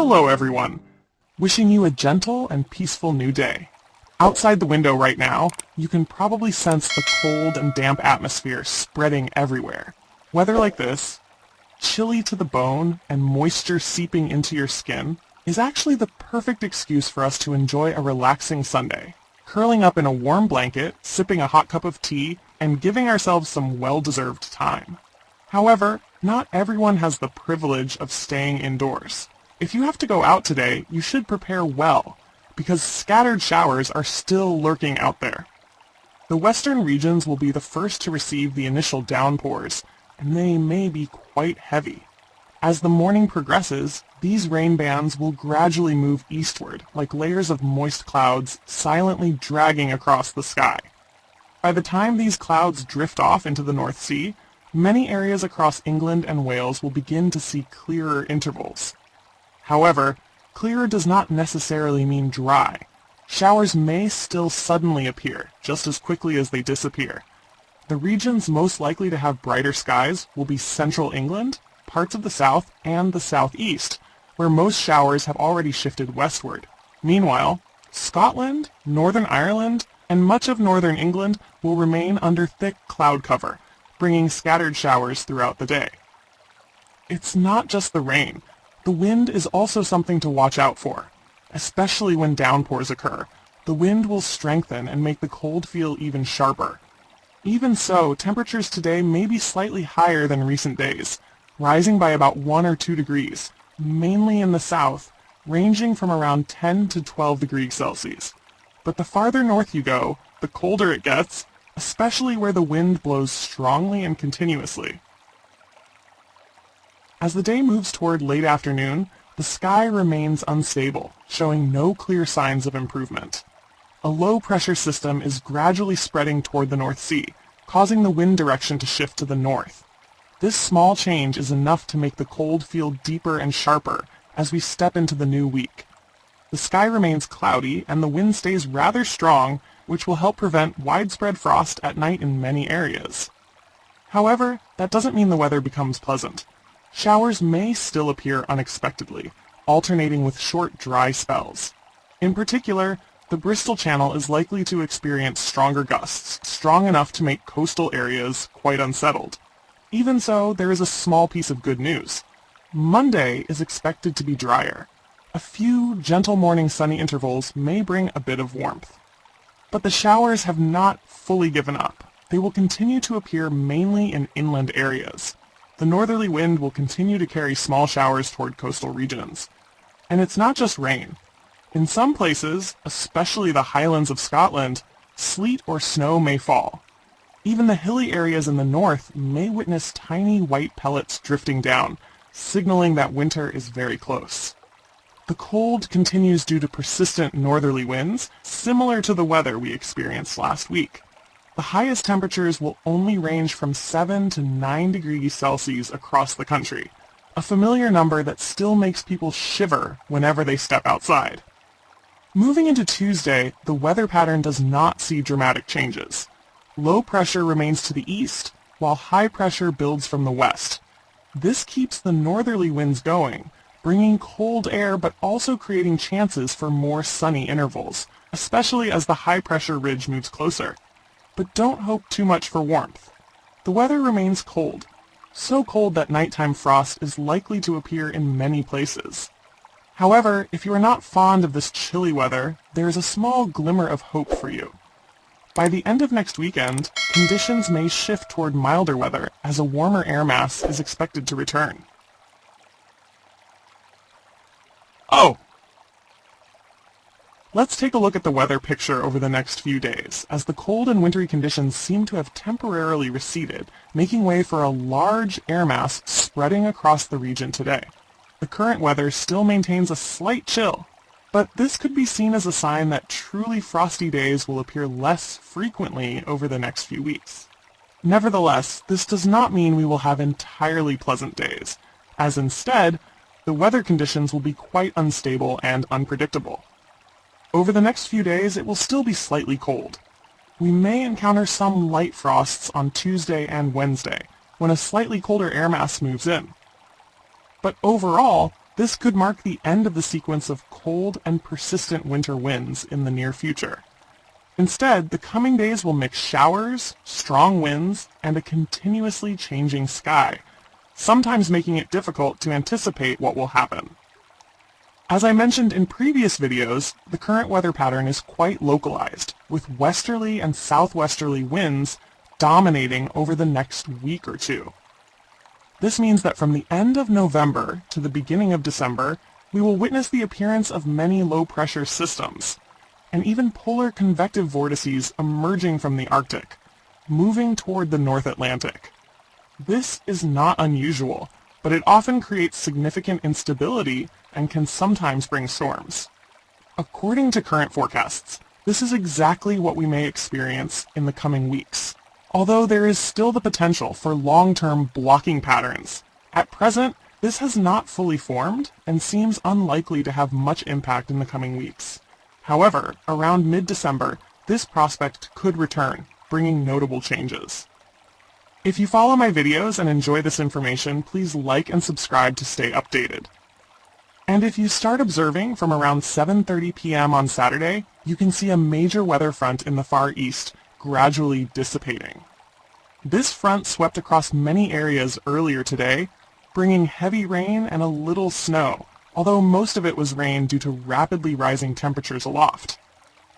Hello everyone! Wishing you a gentle and peaceful new day. Outside the window right now, you can probably sense the cold and damp atmosphere spreading everywhere. Weather like this, chilly to the bone and moisture seeping into your skin, is actually the perfect excuse for us to enjoy a relaxing Sunday. Curling up in a warm blanket, sipping a hot cup of tea, and giving ourselves some well-deserved time. However, not everyone has the privilege of staying indoors. If you have to go out today, you should prepare well, because scattered showers are still lurking out there. The western regions will be the first to receive the initial downpours, and they may be quite heavy. As the morning progresses, these rain bands will gradually move eastward, like layers of moist clouds silently dragging across the sky. By the time these clouds drift off into the North Sea, many areas across England and Wales will begin to see clearer intervals. However, clearer does not necessarily mean dry. Showers may still suddenly appear, just as quickly as they disappear. The regions most likely to have brighter skies will be central England, parts of the south, and the southeast, where most showers have already shifted westward. Meanwhile, Scotland, Northern Ireland, and much of northern England will remain under thick cloud cover, bringing scattered showers throughout the day. It's not just the rain. The wind is also something to watch out for, especially when downpours occur. The wind will strengthen and make the cold feel even sharper. Even so, temperatures today may be slightly higher than recent days, rising by about 1 or 2 degrees, mainly in the south, ranging from around 10 to 12 degrees Celsius. But the farther north you go, the colder it gets, especially where the wind blows strongly and continuously. As the day moves toward late afternoon, the sky remains unstable, showing no clear signs of improvement. A low-pressure system is gradually spreading toward the North Sea, causing the wind direction to shift to the north. This small change is enough to make the cold feel deeper and sharper as we step into the new week. The sky remains cloudy and the wind stays rather strong, which will help prevent widespread frost at night in many areas. However, that doesn't mean the weather becomes pleasant. Showers may still appear unexpectedly, alternating with short, dry spells. In particular, the Bristol Channel is likely to experience stronger gusts, strong enough to make coastal areas quite unsettled. Even so, there is a small piece of good news. Monday is expected to be drier. A few gentle morning sunny intervals may bring a bit of warmth. But the showers have not fully given up. They will continue to appear mainly in inland areas. The northerly wind will continue to carry small showers toward coastal regions. And it's not just rain. In some places, especially the highlands of Scotland, sleet or snow may fall. Even the hilly areas in the north may witness tiny white pellets drifting down, signaling that winter is very close. The cold continues due to persistent northerly winds, similar to the weather we experienced last week. The highest temperatures will only range from 7 to 9 degrees Celsius across the country, a familiar number that still makes people shiver whenever they step outside. Moving into Tuesday, the weather pattern does not see dramatic changes. Low pressure remains to the east, while high pressure builds from the west. This keeps the northerly winds going, bringing cold air but also creating chances for more sunny intervals, especially as the high-pressure ridge moves closer. But don't hope too much for warmth. The weather remains cold, so cold that nighttime frost is likely to appear in many places. However, if you are not fond of this chilly weather, there is a small glimmer of hope for you. By the end of next weekend, conditions may shift toward milder weather as a warmer air mass is expected to return. Oh! Let's take a look at the weather picture over the next few days, as the cold and wintry conditions seem to have temporarily receded, making way for a large air mass spreading across the region today. The current weather still maintains a slight chill, but this could be seen as a sign that truly frosty days will appear less frequently over the next few weeks. Nevertheless, this does not mean we will have entirely pleasant days, as instead, the weather conditions will be quite unstable and unpredictable. Over the next few days, it will still be slightly cold. We may encounter some light frosts on Tuesday and Wednesday, when a slightly colder air mass moves in. But overall, This could mark the end of the sequence of cold and persistent winter winds in the near future. Instead, the coming days will mix showers, strong winds, and a continuously changing sky, sometimes making it difficult to anticipate what will happen. As I mentioned in previous videos, the current weather pattern is quite localized, with westerly and southwesterly winds dominating over the next week or two. This means that from the end of November to the beginning of December, we will witness the appearance of many low-pressure systems, and even polar convective vortices emerging from the Arctic, moving toward the North Atlantic. This is not unusual, but it often creates significant instability and can sometimes bring storms. According to current forecasts, this is exactly what we may experience in the coming weeks, although there is still the potential for long-term blocking patterns. At present, this has not fully formed and seems unlikely to have much impact in the coming weeks. However, around mid-December, this prospect could return, bringing notable changes. If you follow my videos and enjoy this information, please like and subscribe to stay updated. And if you start observing from around 7:30 p.m. on Saturday, you can see a major weather front in the Far East gradually dissipating. This front swept across many areas earlier today, bringing heavy rain and a little snow, although most of it was rain due to rapidly rising temperatures aloft.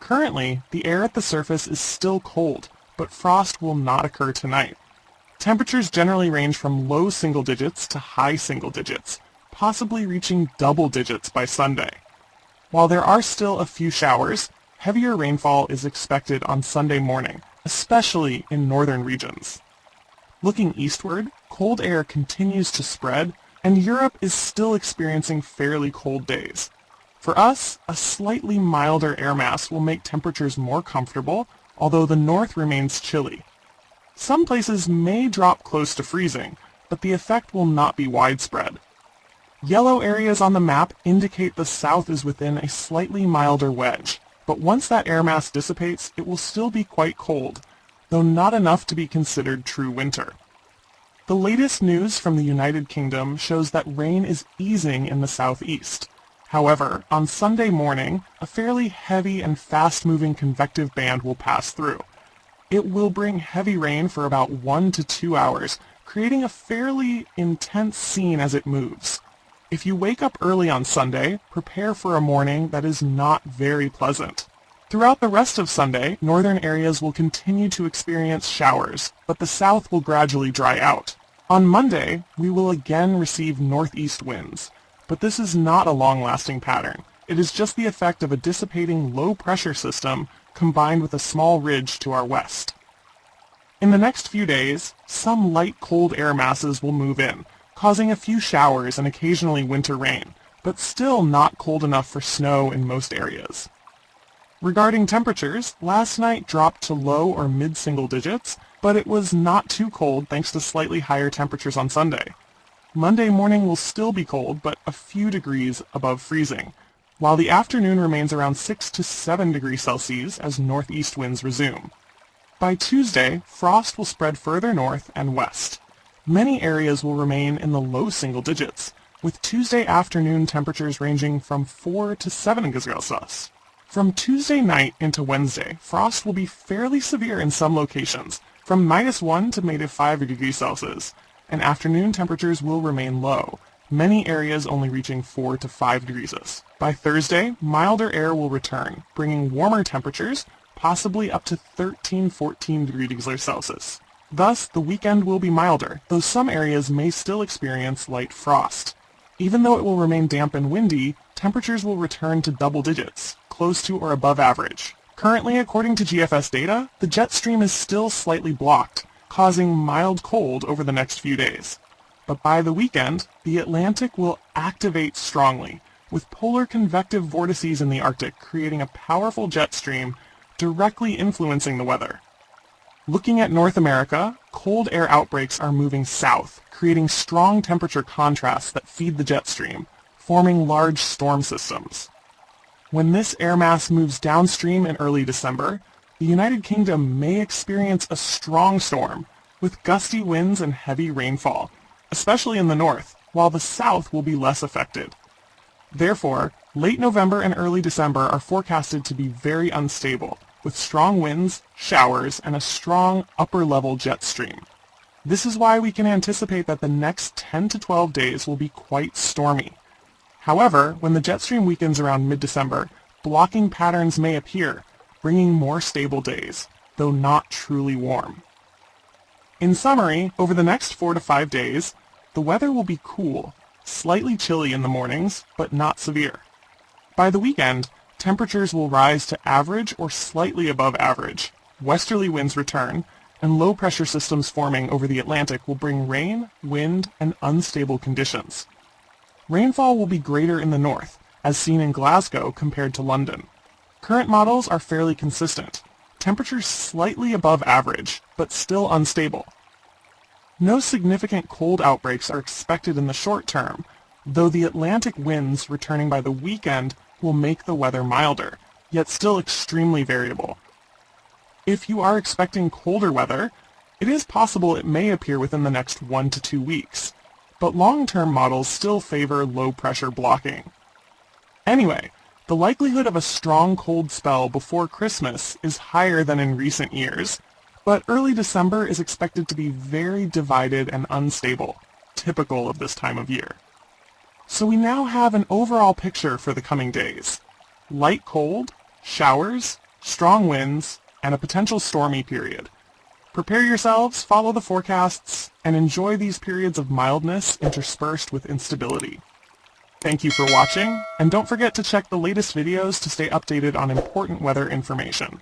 Currently, the air at the surface is still cold, but frost will not occur tonight. Temperatures generally range from low single digits to high single digits, possibly reaching double digits by Sunday. While there are still a few showers, heavier rainfall is expected on Sunday morning, especially in northern regions. Looking eastward, cold air continues to spread, and Europe is still experiencing fairly cold days. For us, a slightly milder air mass will make temperatures more comfortable, although the north remains chilly. Some places may drop close to freezing, but the effect will not be widespread. Yellow areas on the map indicate the south is within a slightly milder wedge, but once that air mass dissipates, it will still be quite cold, though not enough to be considered true winter. The latest news from the United Kingdom shows that rain is easing in the southeast. However, on Sunday morning, a fairly heavy and fast-moving convective band will pass through. It will bring heavy rain for about 1 to 2 hours, creating a fairly intense scene as it moves. If you wake up early on Sunday, prepare for a morning that is not very pleasant. Throughout the rest of Sunday, northern areas will continue to experience showers, but the south will gradually dry out. On Monday, we will again receive northeast winds, but this is not a long-lasting pattern. It is just the effect of a dissipating low-pressure system combined with a small ridge to our west. In the next few days, some light cold air masses will move in, causing a few showers and occasionally winter rain, but still not cold enough for snow in most areas. Regarding temperatures, last night dropped to low or mid-single digits, but it was not too cold thanks to slightly higher temperatures on Sunday. Monday morning will still be cold, but a few degrees above freezing, while the afternoon remains around 6 to 7 degrees Celsius as northeast winds resume. By Tuesday, frost will spread further north and west. Many areas will remain in the low single digits, with Tuesday afternoon temperatures ranging from 4 to 7 degrees Celsius. From Tuesday night into Wednesday, frost will be fairly severe in some locations, from -1 to -5 degrees Celsius, and afternoon temperatures will remain low, many areas only reaching 4 to 5 degrees. By Thursday, milder air will return, bringing warmer temperatures, possibly up to 13-14 degrees Celsius. Thus, the weekend will be milder, though some areas may still experience light frost. Even though it will remain damp and windy, temperatures will return to double digits, close to or above average. Currently, according to GFS data, the jet stream is still slightly blocked, causing mild cold over the next few days. But by the weekend, the Atlantic will activate strongly, with polar convective vortices in the Arctic creating a powerful jet stream directly influencing the weather. Looking at North America, cold air outbreaks are moving south, creating strong temperature contrasts that feed the jet stream, forming large storm systems. When this air mass moves downstream in early December, the United Kingdom may experience a strong storm, with gusty winds and heavy rainfall, especially in the north, while the south will be less affected. Therefore, late November and early December are forecasted to be very unstable, with strong winds, showers, and a strong upper-level jet stream. This is why we can anticipate that the next 10 to 12 days will be quite stormy. However, when the jet stream weakens around mid-December, blocking patterns may appear, bringing more stable days, though not truly warm. In summary, over the next 4 to 5 days, the weather will be cool, slightly chilly in the mornings, but not severe. By the weekend, temperatures will rise to average or slightly above average, westerly winds return, and low-pressure systems forming over the Atlantic will bring rain, wind, and unstable conditions. Rainfall will be greater in the north, as seen in Glasgow compared to London. Current models are fairly consistent. Temperatures slightly above average, but still unstable. No significant cold outbreaks are expected in the short term, though the Atlantic winds returning by the weekend will make the weather milder, yet still extremely variable. If you are expecting colder weather, it is possible it may appear within the next 1 to 2 weeks, but long-term models still favor low-pressure blocking. Anyway, the likelihood of a strong cold spell before Christmas is higher than in recent years, but early December is expected to be very divided and unstable, typical of this time of year. So we now have an overall picture for the coming days. Light cold, showers, strong winds, and a potential stormy period. Prepare yourselves, follow the forecasts, and enjoy these periods of mildness interspersed with instability. Thank you for watching, and don't forget to check the latest videos to stay updated on important weather information.